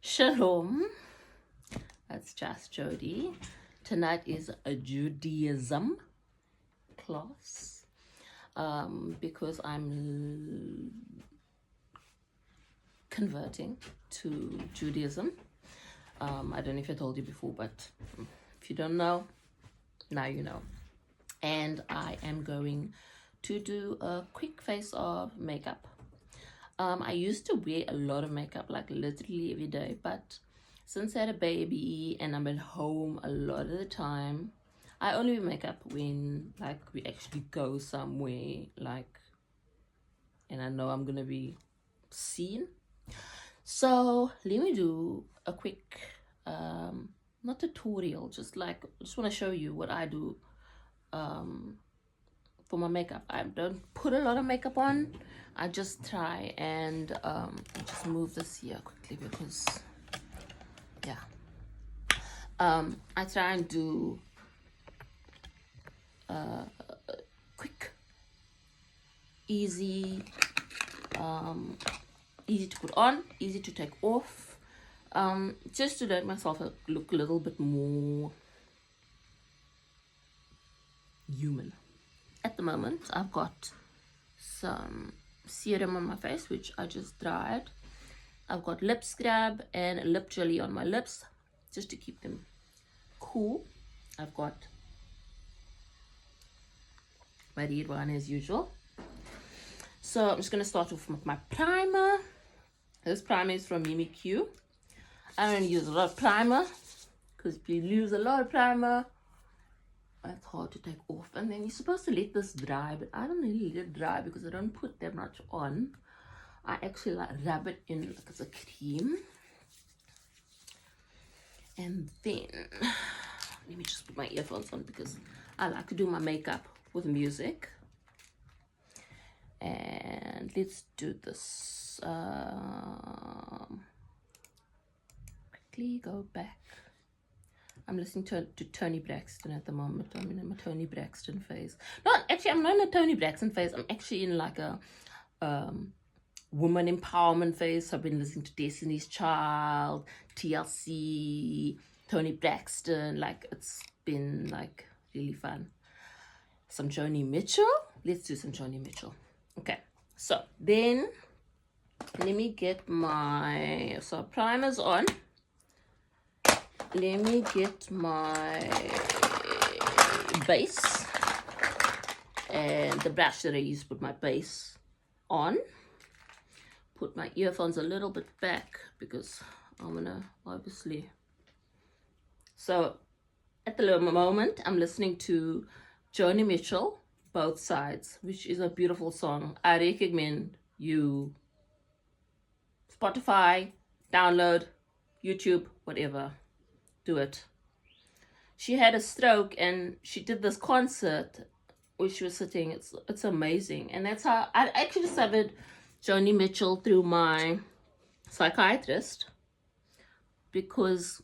Shalom, that's just Jody. Tonight is a Judaism class because I'm converting to Judaism. I don't know if I told you before, but if you don't know, now you know. And I am going to do a quick face of makeup. I used to wear a lot of makeup, like literally every day, but since I had a baby and I'm at home a lot of the time, I only wear makeup when like we actually go somewhere, like, and I know I'm gonna be seen. So let me do a quick not tutorial, just want to show you what I do for my makeup. I don't put a lot of makeup on. I just try and just move this here quickly because I try and do quick, easy to put on, easy to take off, just to let myself look a little bit more human. At the moment, I've got some serum on my face, which I just dried. I've got lip scrub and lip jelly on my lips, just to keep them cool. I've got my red wine as usual. So I'm just going to start off with my primer. This primer is from Mimi Q. I don't use a lot of primer, because if you use a lot of primer, it's hard to take off. And then you're supposed to let this dry, but I don't really let it dry because I don't put that much on. I actually like rub it in like as a cream. And then let me just put my earphones on because I like to do my makeup with music. And let's do this. Quickly go back. I'm listening to Tony Braxton at the moment. I'm in a Tony Braxton phase. No, actually, I'm not in a Tony Braxton phase. I'm actually in like a woman empowerment phase. I've been listening to Destiny's Child, TLC, Tony Braxton. Like, it's been like really fun. Some Joni Mitchell. Let's do some Joni Mitchell. Okay, so then let me get my primer's on. Let me get my base and the brush that I use to put my base on. Put my earphones a little bit back because I'm gonna obviously. So at the moment, I'm listening to Joni Mitchell, Both Sides, which is a beautiful song. I recommend you Spotify, download, YouTube, whatever. Do it. She had a stroke and she did this concert where she was sitting. It's amazing. And that's how I actually discovered Joni Mitchell through my psychiatrist, because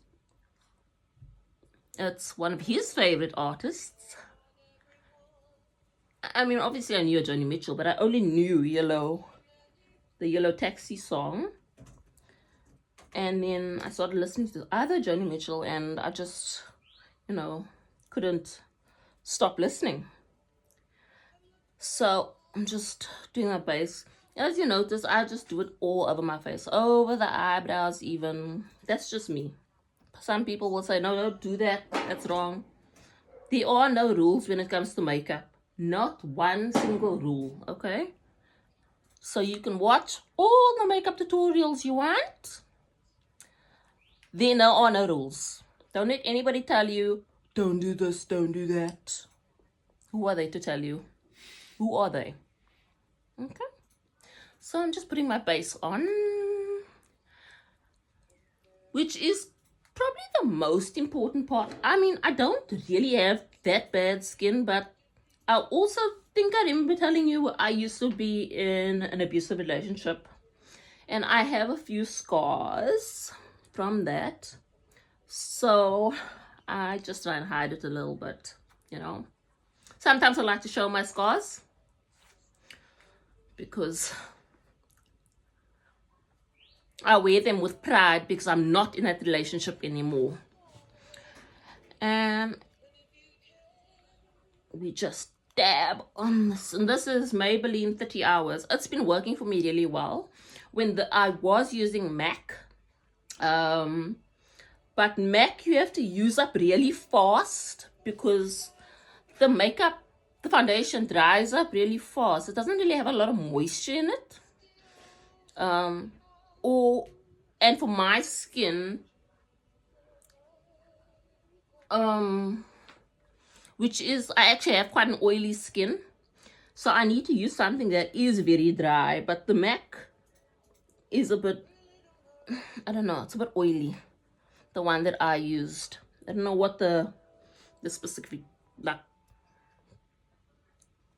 it's one of his favorite artists. I mean, obviously I knew Joni Mitchell, but I only knew the Yellow Taxi song. And then I started listening to other Joni Mitchell, and I just, couldn't stop listening. So I'm just doing my base. As you notice, I just do it all over my face, over the eyebrows even. That's just me. Some people will say, no, don't do that. That's wrong. There are no rules when it comes to makeup. Not one single rule, okay? So you can watch all the makeup tutorials you want. There are no rules. Don't let anybody tell you, don't do this, don't do that. Who are they to tell you? Who are they? Okay. So I'm just putting my base on, which is probably the most important part. I mean, I don't really have that bad skin, but I also think I remember telling you I used to be in an abusive relationship, and I have a few scars from that. So I just try and hide it a little bit, Sometimes I like to show my scars because I wear them with pride because I'm not in that relationship anymore. And we just dab on this. And this is Maybelline 30 Hours. It's been working for me really well. When I was using MAC, but MAC you have to use up really fast because the foundation dries up really fast. It doesn't really have a lot of moisture in it. And for my skin, which is, I actually have quite an oily skin, so I need to use something that is very dry. But the MAC is a bit, I don't know, it's a bit oily. The one that I used, I don't know what the specific like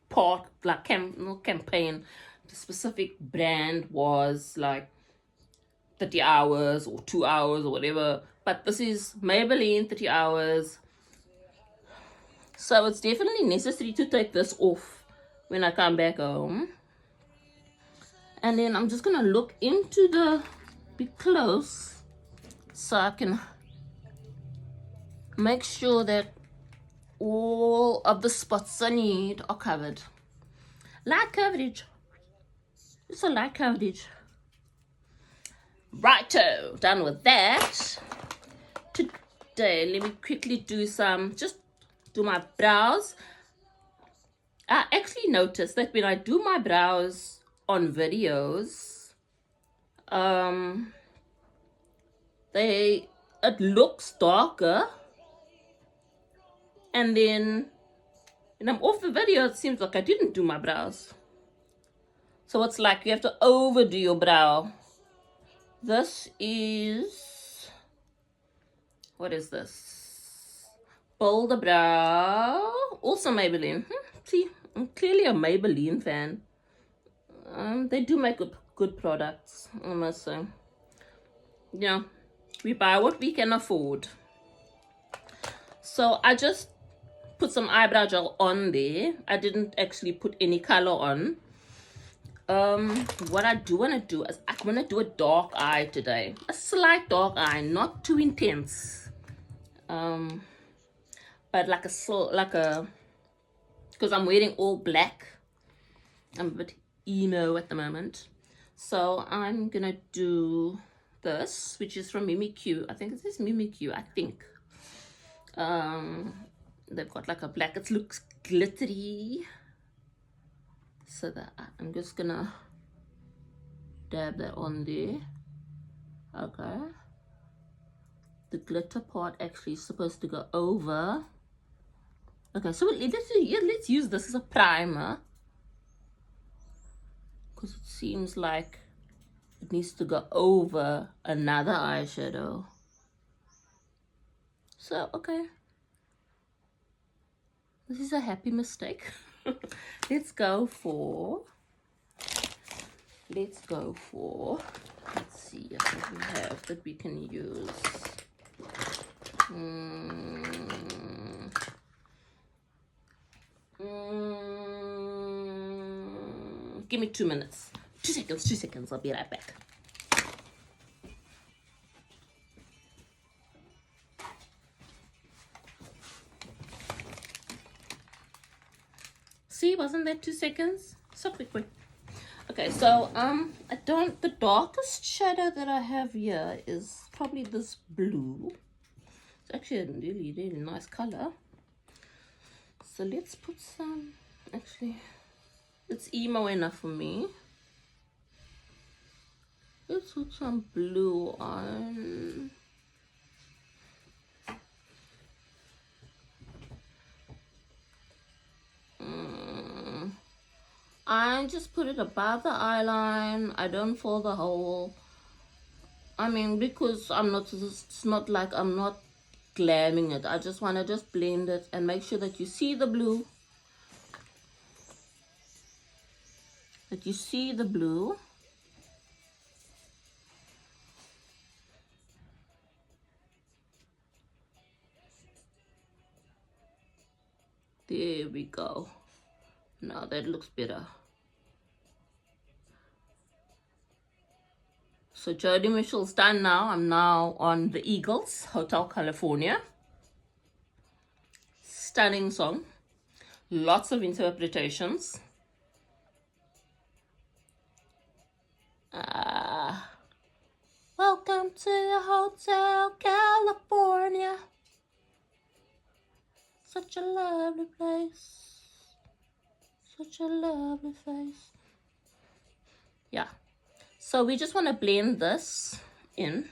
part, like campaign, the specific brand was, like 30 hours or 2 hours or whatever. But this is Maybelline 30 Hours. So it's definitely necessary to take this off when I come back home. And then I'm just gonna look into be close so I can make sure that all of the spots I need are covered. Light coverage. It's a light coverage. Righto, done with that. Today, let me quickly just do my brows. I actually noticed that when I do my brows on videos, it looks darker, and then when I'm off the video, it seems like I didn't do my brows. So it's like you have to overdo your brow. This is, what is this? Boulder Brow, also Maybelline. See, I'm clearly a Maybelline fan. They do make good products, I must say. Yeah, we buy what we can afford. So I just put some eyebrow gel on there. I didn't actually put any color on. What I do want to do is I want to do a dark eye today. A slight dark eye, not too intense. But because I'm wearing all black. I'm a bit emo at the moment. So I'm gonna do this, which is from Mimikyu. I think it is Mimikyu, I think. They've got like a black, it looks glittery. So that I'm just gonna dab that on there. Okay. The glitter part actually is supposed to go over. Okay, so let's use this as a primer, because it seems like it needs to go over another eyeshadow. So, okay. This is a happy mistake. Let's see what we have that we can use. Give me 2 minutes. 2 seconds. I'll be right back. See, wasn't that 2 seconds? So quick. Okay, so the darkest shadow that I have here is probably this blue. It's actually a really, really nice color. So let's put some, actually, it's emo enough for me. Let's put some blue on. I just put it above the eye line. I don't fill the hole. I mean, because it's not like I'm not glamming it. I just want to just blend it and make sure that you see the blue. There we go. Now that looks better. So Jody Mitchell's done now. I'm now on the Eagles, Hotel California. Stunning song. Lots of interpretations. Welcome to the Hotel California. Such a lovely place. Such a lovely face. Yeah. So we just want to blend this in.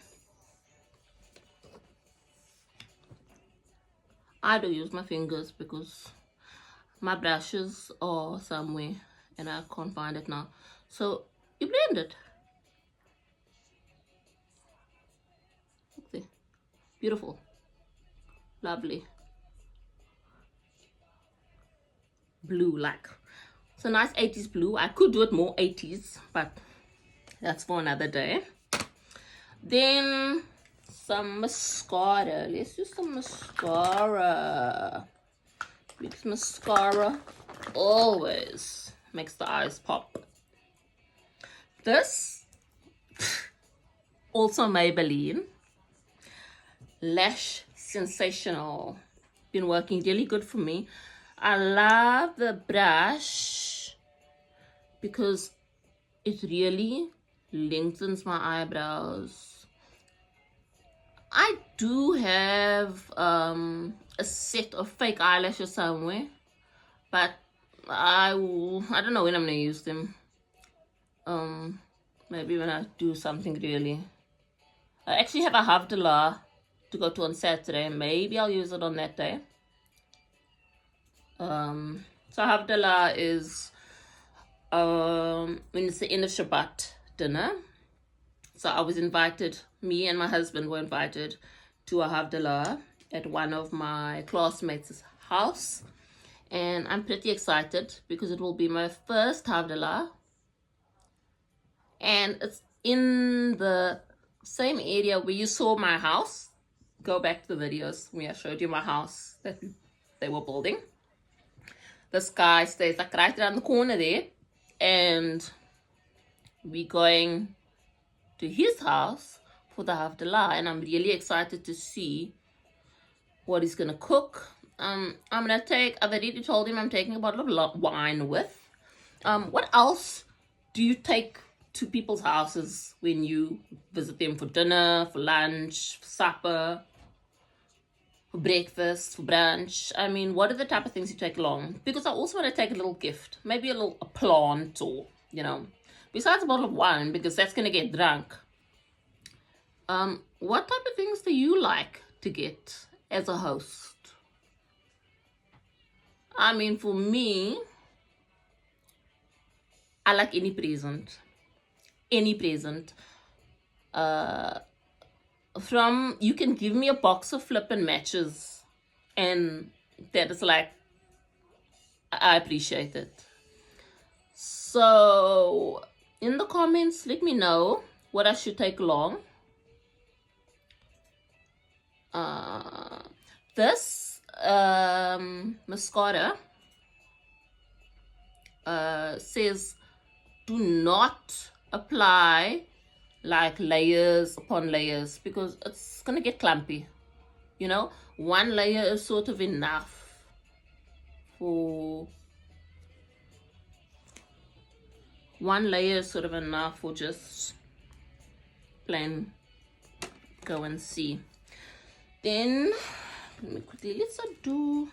I do use my fingers because my brushes are somewhere and I can't find it now. So you blend it. Look there. Beautiful. Lovely. Blue, like. It's a nice 80s blue. I could do it more 80s, but that's for another day. Then some mascara. Let's do some mascara. Because mascara always makes the eyes pop. This, also Maybelline. Lash Sensational. Been working really good for me. I love the brush because it really lengthens my eyebrows. I do have a set of fake eyelashes somewhere, but I don't know when I'm gonna use them. Maybe when I do something really. I actually have a Havdalah to go to on Saturday. Maybe I'll use it on that day. So Havdalah is when it's the end of Shabbat dinner. So I was invited, me and my husband were invited to a Havdalah at one of my classmates' house. And I'm pretty excited because it will be my first Havdalah. And it's in the same area where you saw my house. Go back to the videos where I showed you my house that they were building. This guy stays like right around the corner there. And we're going to his house for the Havdalah. And I'm really excited to see what he's going to cook. I've already told him I'm taking a bottle of wine with. What else do you take to people's houses when you visit them for dinner, for lunch, for supper, for breakfast, for brunch? I mean, what are the type of things you take along? Because I also want to take a little gift, maybe a plant or, besides a bottle of wine, because that's going to get drunk. What type of things do you like to get as a host? I mean, for me, I like any present. Any present. You can give me a box of flippin' matches and that is like, I appreciate it. So in the comments, let me know what I should take along. This mascara says do not apply like layers upon layers because it's gonna get clumpy. One layer is sort of enough for just plain go and see. Then let's do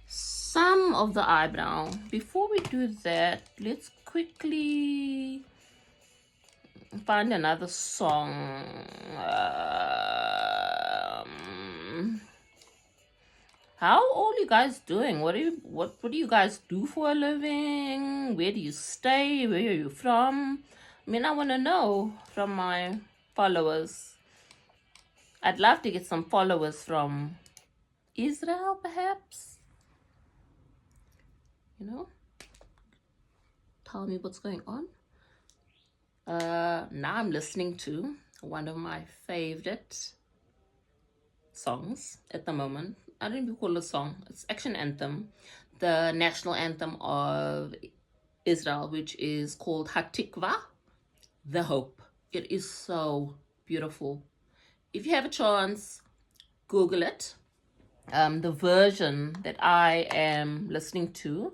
some of the eyebrow. Before we do that, let's quickly find another song. How are all you guys doing? What do you guys do for a living? Where do you stay? Where are you from? I mean, I want to know from my followers. I'd love to get some followers from Israel, perhaps. Tell me what's going on. Now I'm listening to one of my favorite songs at the moment. I don't even call it a song. It's actually an anthem. The national anthem of Israel, which is called Hatikva, the Hope. It is so beautiful. If you have a chance, Google it. The version that I am listening to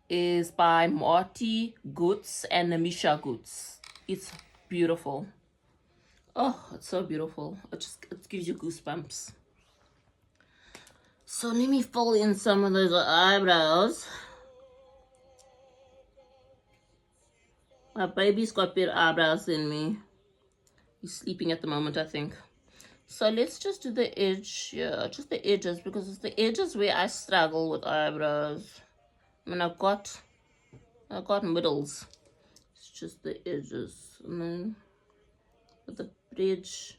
is by Marty Goots and Namisha Goots. It's beautiful. Oh, it's so beautiful. It gives you goosebumps. So let me fill in some of those eyebrows. My baby's got better eyebrows than me. He's sleeping at the moment, I think. So let's just do the edge, yeah, just the edges, because it's the edges where I struggle with eyebrows. I mean, I've got middles. It's just the edges, and then with the bridge.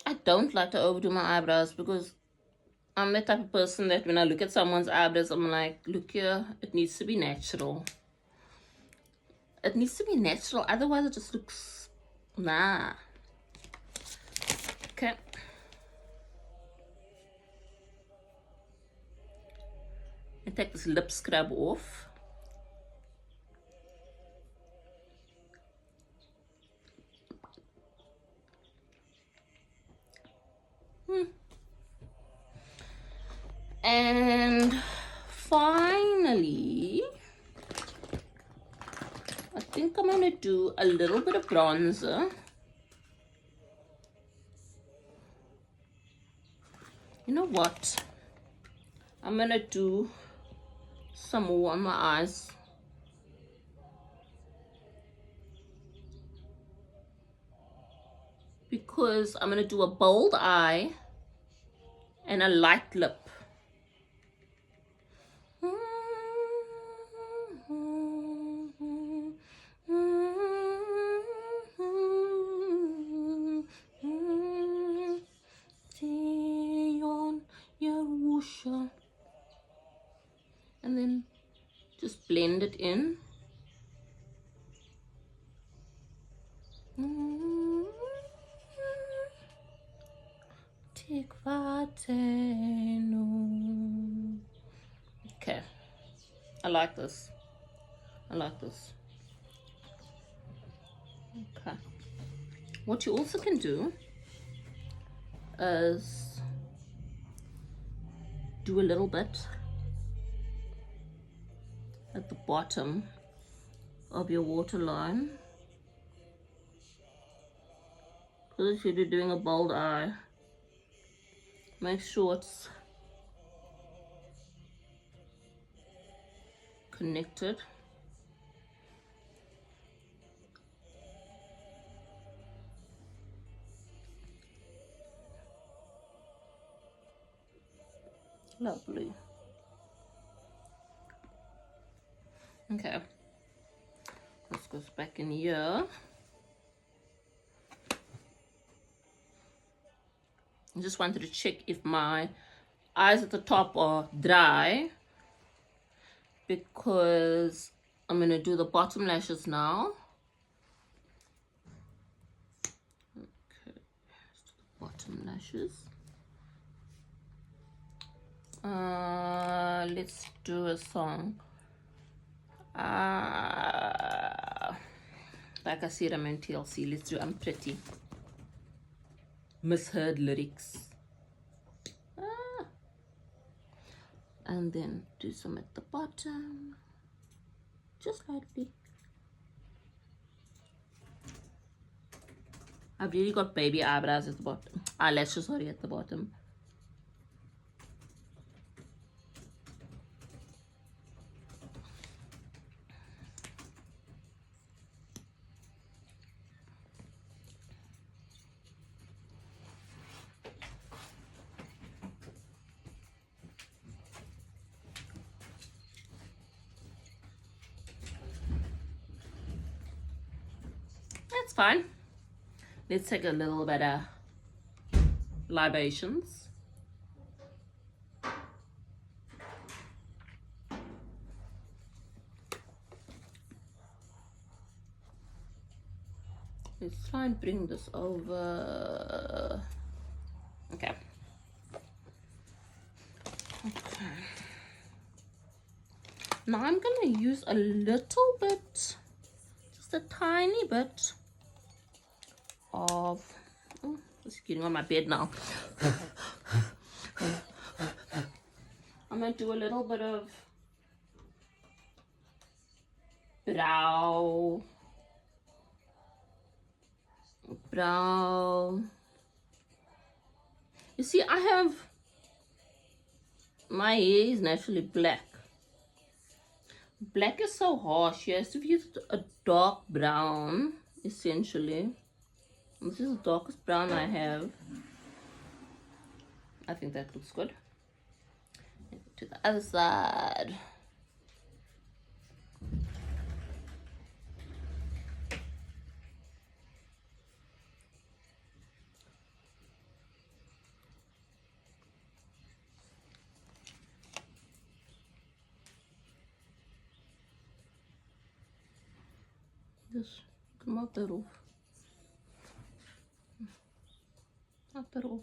I don't like to overdo my eyebrows because I'm the type of person that when I look at someone's eyebrows, I'm like, look here, it needs to be natural. It needs to be natural, otherwise it just looks, nah. Okay. I take this lip scrub off. And finally, I think I'm gonna do a little bit of bronzer. You know what? I'm gonna do some more on my eyes. Because I'm gonna do a bold eye and a light lip. And then just blend it in. Okay, I like this. Okay, what you also can do is do a little bit at the bottom of your waterline, because if you're doing a bold eye, make sure it's connected. Lovely. Okay, this goes back in here. I just wanted to check if my eyes at the top are dry, because I'm gonna do the bottom lashes now. Okay, bottom lashes. Let's do a song. Like I said, I'm in TLC. Let's do I'm Pretty. Misheard lyrics. And then do some at the bottom. Just lightly. I've really got baby eyebrows at the bottom. Eyelashes, sorry, at the bottom. That's fine. Let's take a little bit of libations. Let's try and bring this over. Okay. Now I'm gonna use a little bit, just a tiny bit of, oh, it's getting on my bed now. I'm going to do a little bit of brow. You see, I have, my hair is naturally black. Black is so harsh. You have to use a dark brown, essentially. This is the darkest brown I have. I think that looks good. To the other side. Just mop that off. Mop that off.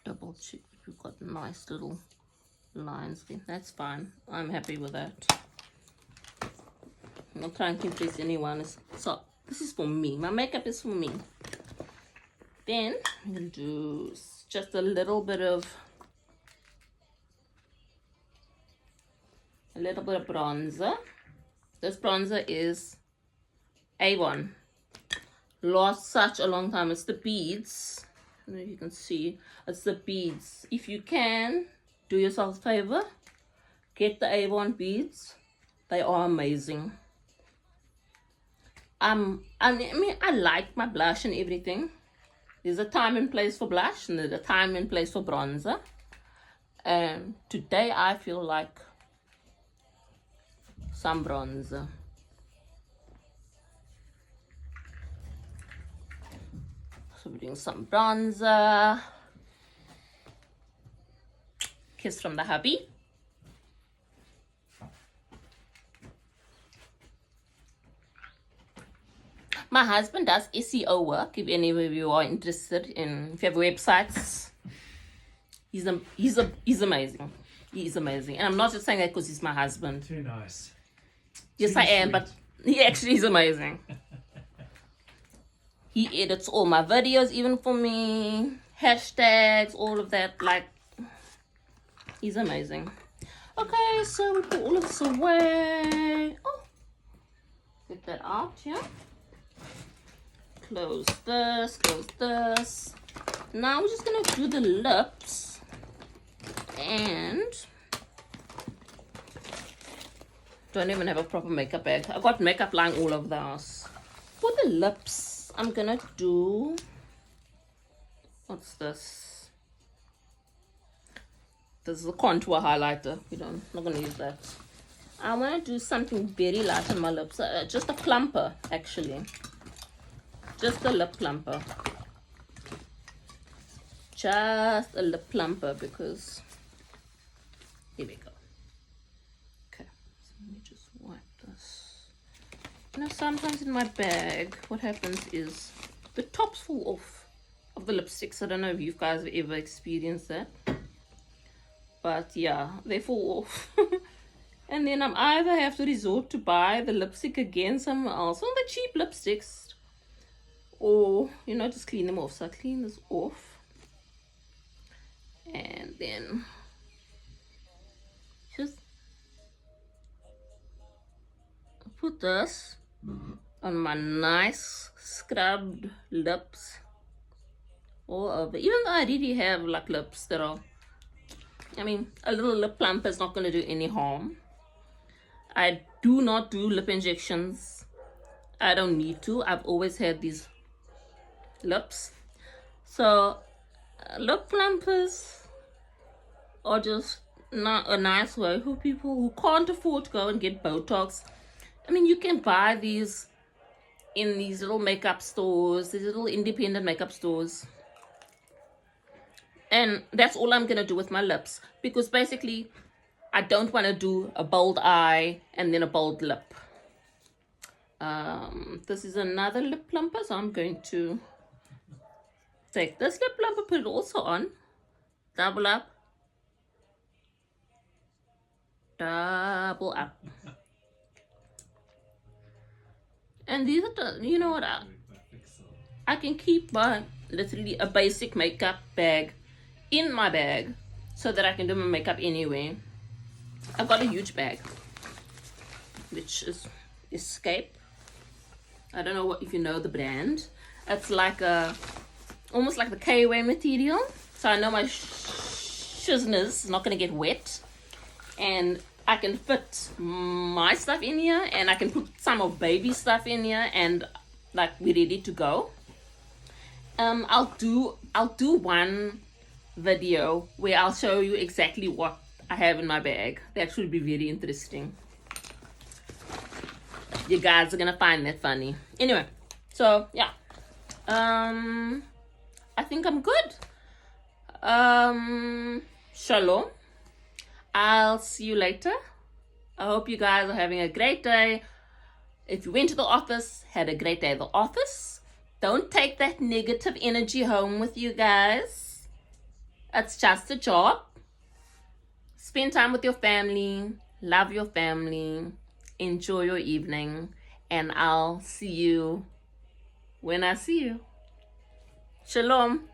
Double check that we've got nice little lines there. That's fine. I'm happy with that. I'm not trying to impress anyone. So this is for me. My makeup is for me. Then I'm gonna do just a little bit of bronzer. This bronzer is A1. Lost such a long time. It's the beads. I don't know if you can see. It's the beads. If you can, do yourself a favor. Get the A1 beads. They are amazing. I mean, I like my blush and everything. There's a time and place for blush, and there's a time and place for bronzer. And today I feel like some bronzer. So we're doing some bronzer. Kiss from the hubby. My husband does SEO work. If any of you are interested in, if you have websites, he's amazing. He's amazing. And I'm not just saying that because he's my husband. Too nice. Yes, I am, but he actually is amazing. He edits all my videos, even for me. Hashtags, all of that. Like, he's amazing. Okay, so we put all of this away. Oh, get that out here. Close this, close this. Now we're just gonna do the lips. And don't even have a proper makeup bag. I got makeup lying all over the house. For the lips, I'm gonna do, what's this? This is a contour highlighter. I'm not gonna use that. I wanna do something very light on my lips. Just a plumper, actually. Just a lip plumper. Just a lip plumper, because here we go. Okay, so let me just wipe this. You know, sometimes in my bag, what happens is the tops fall off of the lipsticks. I don't know if you guys have ever experienced that. But yeah, they fall off. And then I'm either have to resort to buy the lipstick again somewhere else. One of the cheap lipsticks. Or, you know, just clean them off. So I clean this off. And then just put this on my nice scrubbed lips all over. Even though I really have like lips that are, I mean, a little lip plumper is not going to do any harm. I do not do lip injections. I don't need to. I've always had these lips. So lip plumpers are just not a nice way for people who can't afford to go and get Botox. I mean, you can buy these in these little makeup stores, these little independent makeup stores. And that's all I'm gonna do with my lips, because basically I don't want to do a bold eye and then a bold lip. This is another lip plumper, so I'm going to take this lip plumper, put it also on, double up, double up. And these are you know what, I can keep literally a basic makeup bag in my bag so that I can do my makeup anyway. I've got a huge bag, which is Escape. I don't know if you know the brand. It's like almost like the K-way material. So I know my shizness is not going to get wet. And I can fit my stuff in here, and I can put some of baby stuff in here, and like we're ready to go. I'll do one video where I'll show you exactly what I have in my bag. That should be very interesting. You guys are gonna find that funny. Anyway, so yeah, I think I'm good. Shalom. I'll see you later. I hope you guys are having a great day. If you went to the office, had a great day at the office. Don't take that negative energy home with you guys. It's just a job. Spend time with your family. Love your family. Enjoy your evening. And I'll see you when I see you. Shalom.